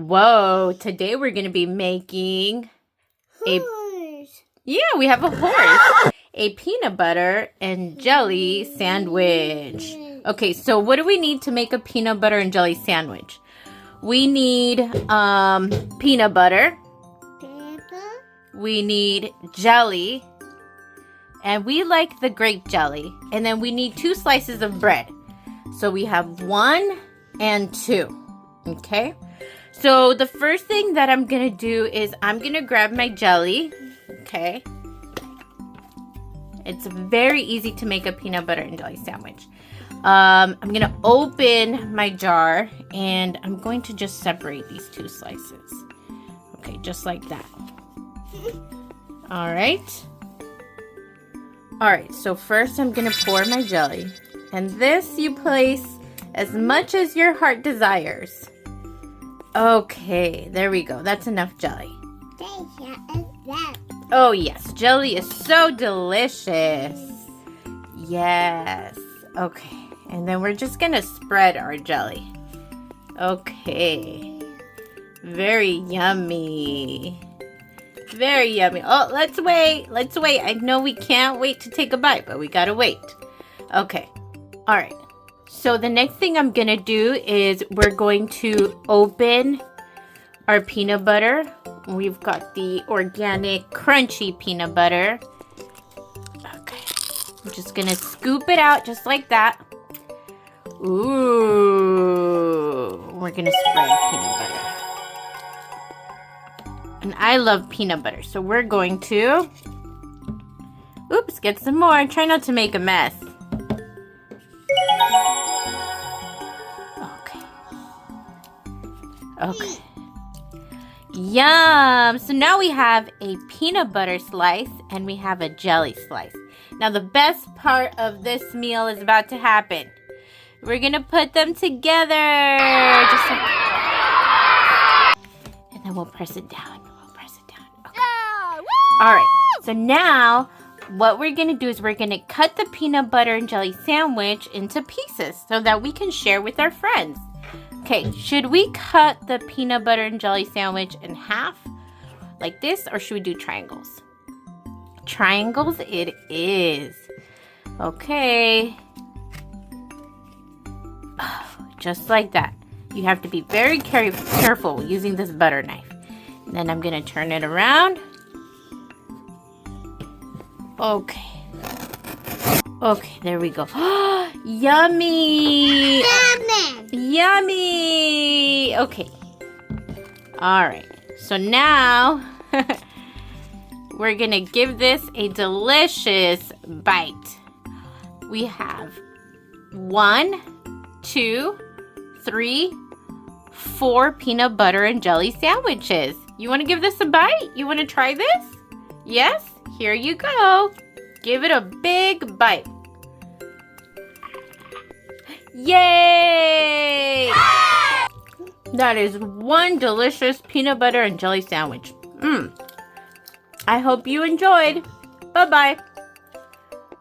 Whoa, today we're going to be making Horse. we have a horse. A peanut butter and jelly sandwich. Okay, so what do we need to make a peanut butter and jelly sandwich? We need peanut butter. Pepper. We need jelly. And we like the grape jelly. And then we need 2 slices of bread. So we have 1 and 2. Okay? So the first thing that I'm going to do is I'm going to grab my jelly. Okay? It's very easy to make a peanut butter and jelly sandwich. I'm going to open my jar and I'm going to just separate these 2 slices. Okay, just like that. All right. All right, so first I'm going to pour my jelly. And this you place as much as your heart desires. Okay, there we go. That's enough jelly. Oh, yes. Jelly is so delicious. Yes. Okay. And then we're just going to spread our jelly. Okay. Very yummy. Very yummy. Oh, let's wait. Let's wait. I know we can't wait to take a bite, but we got to wait. Okay. All right. So the next thing I'm going to do is we're going to open our peanut butter. We've got the organic crunchy peanut butter. Okay. I'm just going to scoop it out just like that. Ooh. We're going to spread peanut butter. And I love peanut butter. So we're going to... Oops, get some more. Try not to make a mess. Okay. Yum! So now we have a peanut butter slice and we have a jelly slice. Now the best part of this meal is about to happen. We're gonna put them together. Just like that. And then we'll press it down. Okay. Alright, so now what we're gonna do is we're gonna cut the peanut butter and jelly sandwich into pieces so that we can share with our friends. Okay, should we cut the peanut butter and jelly sandwich in half like this, or should we do triangles? Triangles it is. Okay. Just like that. You have to be very careful using this butter knife. And then I'm going to turn it around. Okay. Okay, there we go. Yummy! Yummy! Okay. All right. So now we're going to give this a delicious bite. We have 1, 2, 3, 4 peanut butter and jelly sandwiches. You want to give this a bite? You want to try this? Yes? Here you go. Give it a big bite. Yay! That is one delicious peanut butter and jelly sandwich. I hope you enjoyed. Bye-bye.